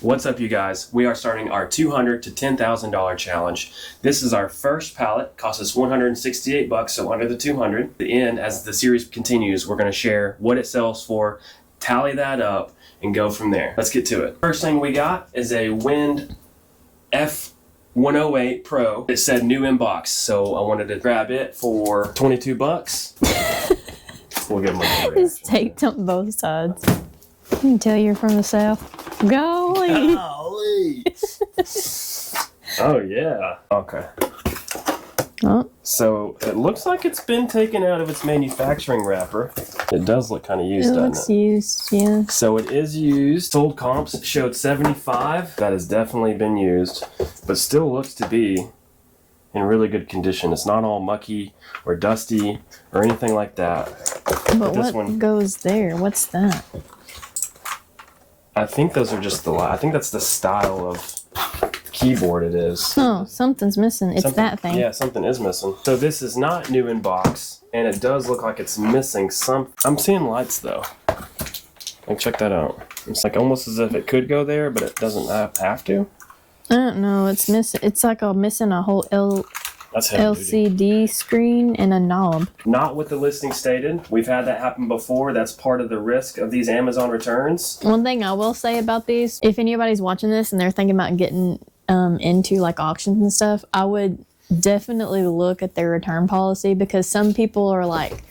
What's up, you guys? We are starting our $200 to $10,000 challenge. This is our first pallet. Cost us $168, so under the 200. At the end, as the series continues, we're going to share what it sells for, tally that up, and go from there. Let's get to it. First thing we got is a Wind F108 Pro. It said new in box, so I wanted to grab it for $22. We'll give them a It's taped on both sides. You can tell you're from the South. Golly! Golly! Oh, yeah. Okay. Oh. So it looks like it's been taken out of its manufacturing wrapper. It does look kind of used, It doesn't looks used, yeah. So it is used. Sold comps showed 75. That has definitely been used, but still looks to be in really good condition. It's not all mucky or dusty or anything like that. But this what one goes there? What's that? I think those are just I think that's the style of keyboard it is. Oh, something's missing. It's Something- that thing. Yeah, something is missing. So this is not new in box, and it does look like it's missing some. I'm seeing lights though. Like, check that out. It's like almost as if it could go there, but it doesn't have to. I don't know. It's missing. It's like missing a whole That's heavy duty. LCD screen and a knob. Not what the listing stated. We've had that happen before. That's part of the risk of these Amazon returns. One thing I will say about these, if anybody's watching this and they're thinking about getting into like auctions and stuff, I would definitely look at their return policy, because some people are like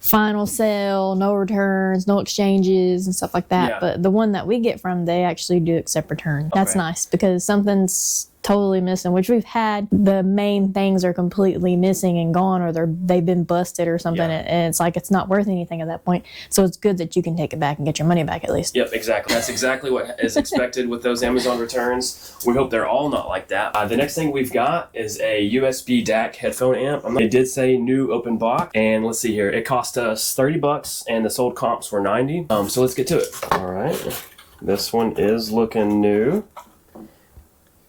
final sale, no returns, no exchanges and stuff like that. Yeah. But the one that we get from, they actually do accept return. That's Okay. nice, because something's totally missing, which we've had. The main things are completely missing and gone, or they've been busted or something. Yeah. And it's like it's not worth anything at that point. So it's good that you can take it back and get your money back at least. Yep, exactly. That's exactly what is expected with those Amazon returns. We hope they're all not like that. The next thing we've got is a USB DAC headphone amp. It did say new open box, and let's see here. It cost us $30, and the sold comps were 90. So let's get to it. All right, this one is looking new.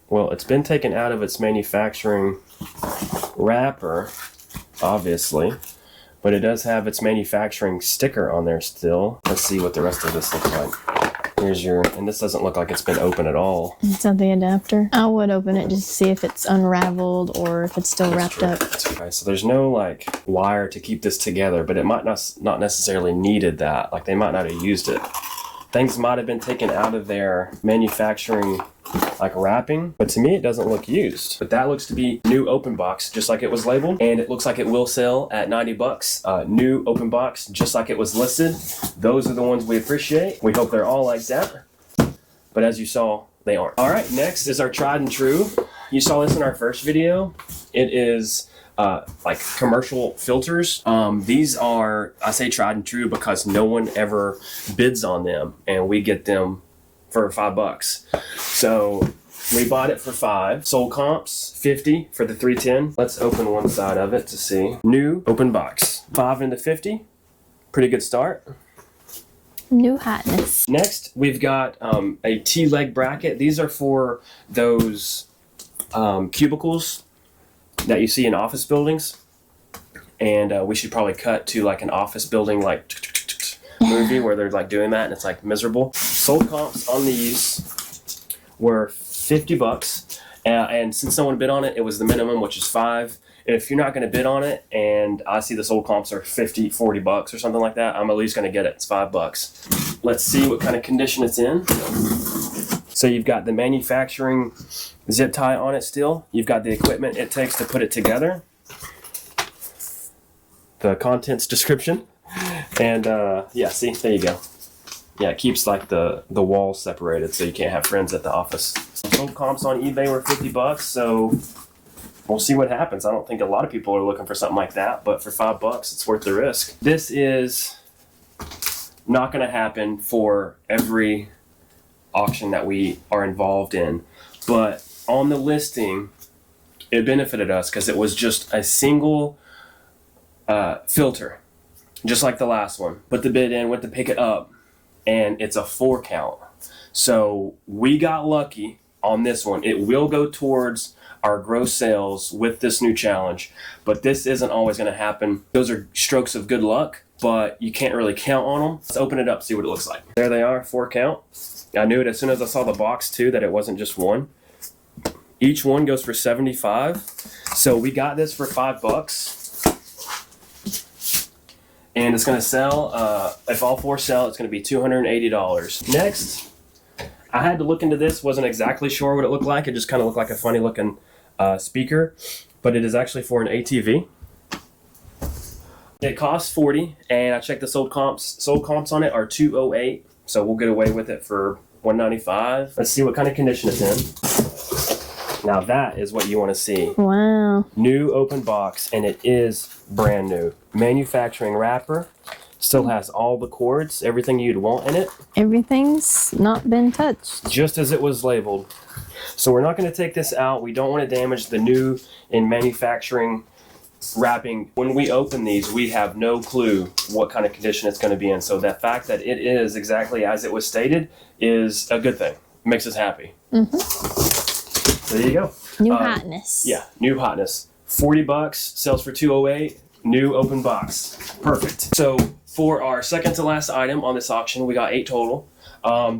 Well, it's been taken out of its manufacturing wrapper, obviously, but it does have its manufacturing sticker on there still. Let's see what the rest of this looks like. Here's and this doesn't look like it's been open at all. It's not the adapter. I would open it just to see if it's unraveled or if it's still wrapped up. Okay, so there's no like wire to keep this together, but it might not necessarily needed that. Like, they might not have used it. Things might have been taken out of their manufacturing like wrapping, but to me it doesn't look used. But that looks to be new open box, just like it was labeled, and it looks like it will sell at $90. New open box, just like it was listed. Those are the ones we appreciate. We hope they're all like that, but as you saw, they aren't. All right, next is our tried and true. You saw this in our first video. It is like commercial filters. These are, I say tried and true because no one ever bids on them, and we get them for $5. So we bought it for $5. Sold comps 50 for the 310. Let's open one side of it to see. New open box. 5 into 50. Pretty good start. New hotness. Next, we've got a T-leg bracket. These are for those cubicles that you see in office buildings. And we should probably cut to like an office building like movie where they're like doing that and it's like miserable. Sold comps on these were $50, and since no one bid on it, it was the minimum, which is $5. If you're not going to bid on it, and I see the sold comps are $40 or something like that, I'm at least going to get it. It's $5. Let's see what kind of condition it's in. So you've got the manufacturing zip tie on it still. You've got the equipment it takes to put it together. The contents description. And yeah, see, there you go. Yeah, it keeps like the walls separated so you can't have friends at the office. Sold comps on eBay were $50, so we'll see what happens. I don't think a lot of people are looking for something like that, but for $5, it's worth the risk. This is not going to happen for every auction that we are involved in, but on the listing, it benefited us because it was just a single filter. Just like the last one. Put the bid in, went to pick it up, and it's a 4 count. So we got lucky on this one. It will go towards our gross sales with this new challenge, but this isn't always going to happen. Those are strokes of good luck. but you can't really count on them. Let's open it up, see what it looks like. There they are, 4 count. I knew it as soon as I saw the box too that it wasn't just one. Each one goes for $75. So we got this for $5. And it's gonna sell, if all 4 sell, it's gonna be $280. Next, I had to look into this, wasn't exactly sure what it looked like. It just kind of looked like a funny looking speaker, but it is actually for an ATV. It costs $40, and I checked the sold comps on it are $208, so we'll get away with it for $195. Let's see what kind of condition it's in. Now that is what you want to see. Wow. New open box, and it is brand new. Manufacturing wrapper, still has all the cords, everything you'd want in it. Everything's not been touched. Just as it was labeled. So we're not going to take this out. We don't want to damage the new in manufacturing wrapping. When we open these, we have no clue what kind of condition it's going to be in. So the fact that it is exactly as it was stated is a good thing. Makes us happy. Mm-hmm. So there you go. New hotness. Yeah, new hotness. $40, sells for $208. New open box. Perfect. So for our second to last item on this auction, we got 8 total.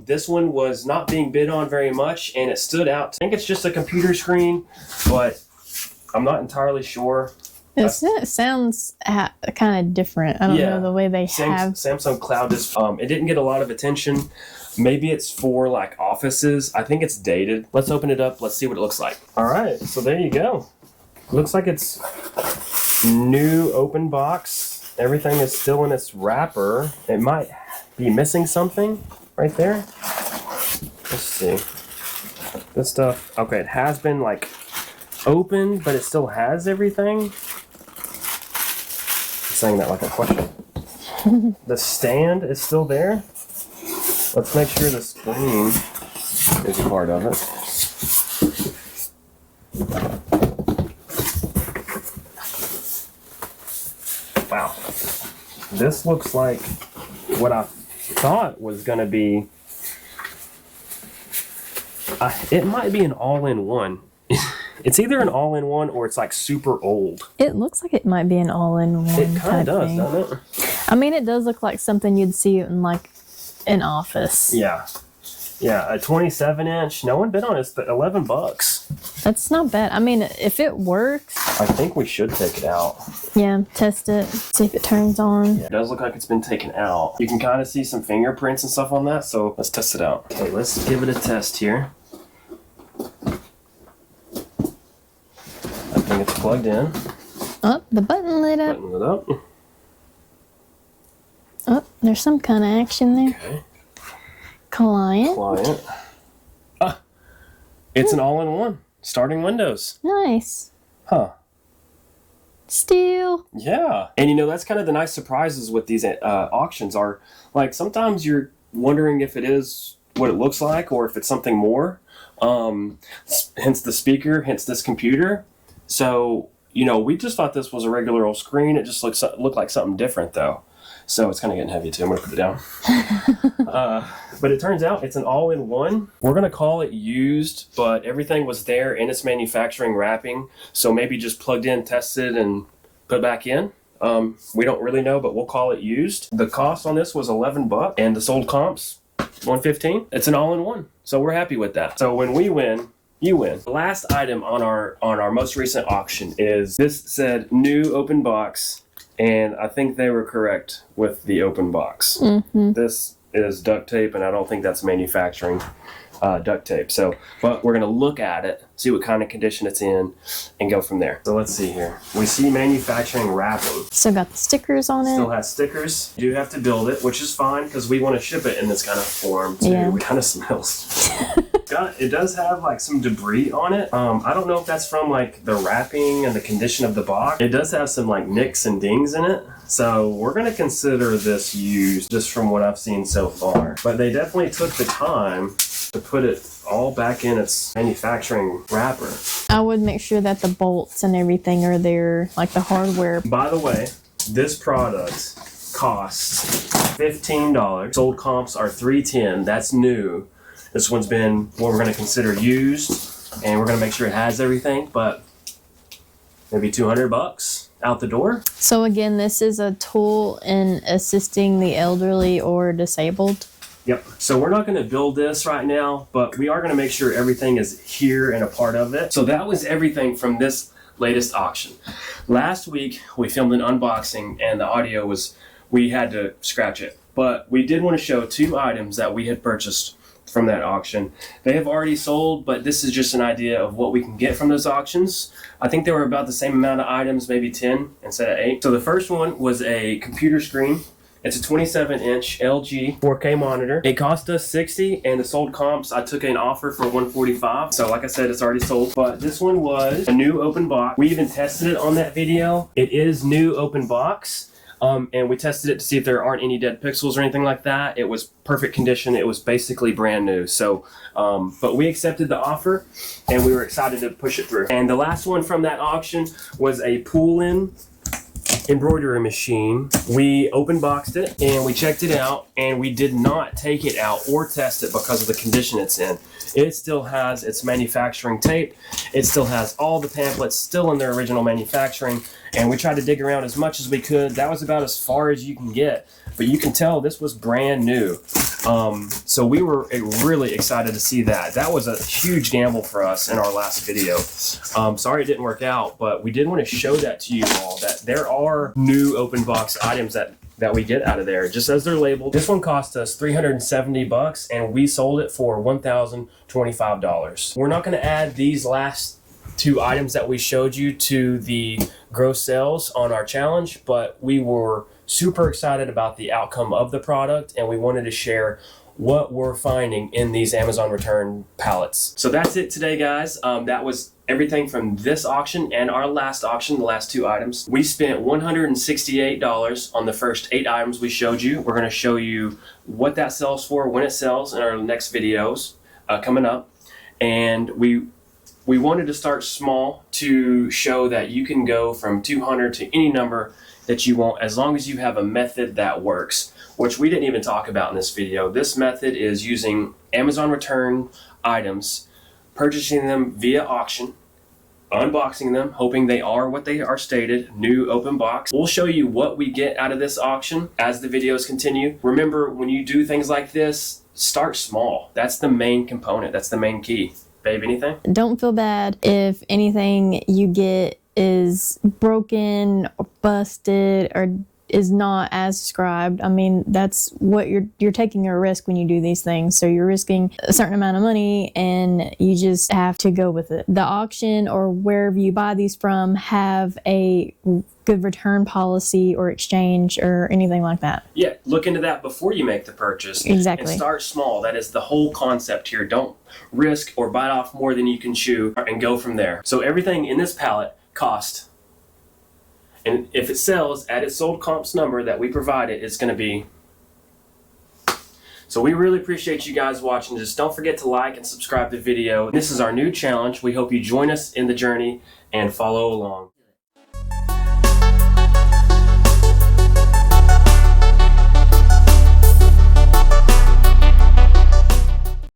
This one was not being bid on very much, and it stood out. I think it's just a computer screen, but I'm not entirely sure. It sounds kind of different. I don't know the way they have. Samsung Cloud Display. It didn't get a lot of attention. Maybe it's for like offices. I think it's dated. Let's open it up. Let's see what it looks like. All right, so there you go. Looks like it's new open box. Everything is still in its wrapper. It might be missing something right there. Let's see. This stuff, okay, it has been like opened, but it still has everything. I'm saying that like a question. The stand is still there. Let's make sure the screen is a part of it. Wow. This looks like what I thought was going to be. It might be an all-in-one. It's either an all-in-one or it's like super old. It looks like it might be an all-in-one. It kind of does, thing. doesn't it? I mean, it does look like something you'd see in like an office. Yeah. Yeah, a 27-inch. No one bid on it. It's $11. That's not bad. I mean, if it works. I think we should take it out. Yeah, test it. See if it turns on. Yeah, it does look like it's been taken out. You can kind of see some fingerprints and stuff on that, so let's test it out. Okay, let's give it a test here. I think it's plugged in. Oh, the button lit up. Button it up. Oh, there's some kind of action there. Okay. Client. It's an all-in-one. Starting Windows. Nice. Huh. Steel. Yeah. And you know, that's kind of the nice surprises with these auctions are, like, sometimes you're wondering if it is what it looks like or if it's something more. Hence the speaker, hence this computer. So, you know, we just thought this was a regular old screen. It just looked like something different, though. So it's kind of getting heavy, too. I'm going to put it down. But it turns out it's an all-in-one. We're going to call it used, but everything was there in its manufacturing wrapping. So maybe just plugged in, tested, and put back in. We don't really know, but we'll call it used. The cost on this was $11, and the sold comps, $115. It's an all-in-one. So we're happy with that. So when we win, you win. The last item on our most recent auction is this said new open box, and I think they were correct with the open box. Mm-hmm. This is duct tape, and I don't think that's manufacturing duct tape. So, but we're gonna look at it, see what kind of condition it's in, and go from there. So let's see here. We see manufacturing wrapping. Still got the stickers on it. Still has stickers. You do have to build it, which is fine because we want to ship it in this kind of form too. Yeah. It kind of smells. It does have like some debris on it. I don't know if that's from like the wrapping and the condition of the box. It does have some like nicks and dings in it. So we're going to consider this used just from what I've seen so far. But they definitely took the time to put it all back in its manufacturing wrapper. I would make sure that the bolts and everything are there, like the hardware. By the way, this product costs $15. Sold comps are $310. That's new. This one's been what we're going to consider used, and we're going to make sure it has everything, but maybe $200, out the door. So again, this is a tool in assisting the elderly or disabled. Yep. So we're not going to build this right now, but we are going to make sure everything is here and a part of it. So that was everything from this latest auction. Last week we filmed an unboxing and the audio was, we had to scratch it. But we did want to show 2 items that we had purchased from that auction. They have already sold, but this is just an idea of what we can get from those auctions. I think they were about the same amount of items, maybe 10 instead of 8. So the first one was a computer screen. It's a 27-inch LG 4K monitor. It cost us $60, and the sold comps, I took an offer for $145. So like I said, it's already sold. But this one was a new open box. We even tested it on that video. It is new open box. And we tested it to see if there aren't any dead pixels or anything like that. It was perfect condition. It was basically brand new. So, but we accepted the offer and we were excited to push it through. And the last one from that auction was a pull-in embroidery machine. We open boxed it and we checked it out, and we did not take it out or test it because of the condition it's in. It still has its manufacturing tape. It still has all the pamphlets still in their original manufacturing, and we tried to dig around as much as we could. That was about as far as you can get, but you can tell this was brand new. So we were really excited to see that. That was a huge gamble for us in our last video. Sorry it didn't work out, but we did want to show that to you all, that there are new open box items that we get out of there, just as they're labeled. This one cost us $370 and we sold it for $1,025. We're not going to add these last 2 items that we showed you to the gross sales on our challenge, but we were super excited about the outcome of the product, and we wanted to share what we're finding in these Amazon return pallets. So that's it today, guys. That was everything from this auction and our last auction, the last 2 items. We spent $168 on the first 8 items we showed you. We're going to show you what that sells for, when it sells in our next videos coming up. And we wanted to start small to show that you can go from 200 to any number that you want, as long as you have a method that works, which we didn't even talk about in this video. This method is using Amazon return items, purchasing them via auction, unboxing them, hoping they are what they are stated, new open box. We'll show you what we get out of this auction as the videos continue. Remember, when you do things like this, start small. That's the main component. That's the main key. Babe, anything? Don't feel bad if anything you get is broken or busted or is not as described. I mean, that's what you're taking a risk when you do these things. So you're risking a certain amount of money and you just have to go with it. The auction or wherever you buy these from have a good return policy or exchange or anything like that. Yeah, look into that before you make the purchase. Exactly. And start small. That is the whole concept here. Don't risk or bite off more than you can chew and go from there. So everything in this pallet cost, and if it sells at its sold comps number that we provided, it's going to be. So we really appreciate you guys watching. Just don't forget to like and subscribe to the video. This is our new challenge. We hope you join us in the journey and follow along.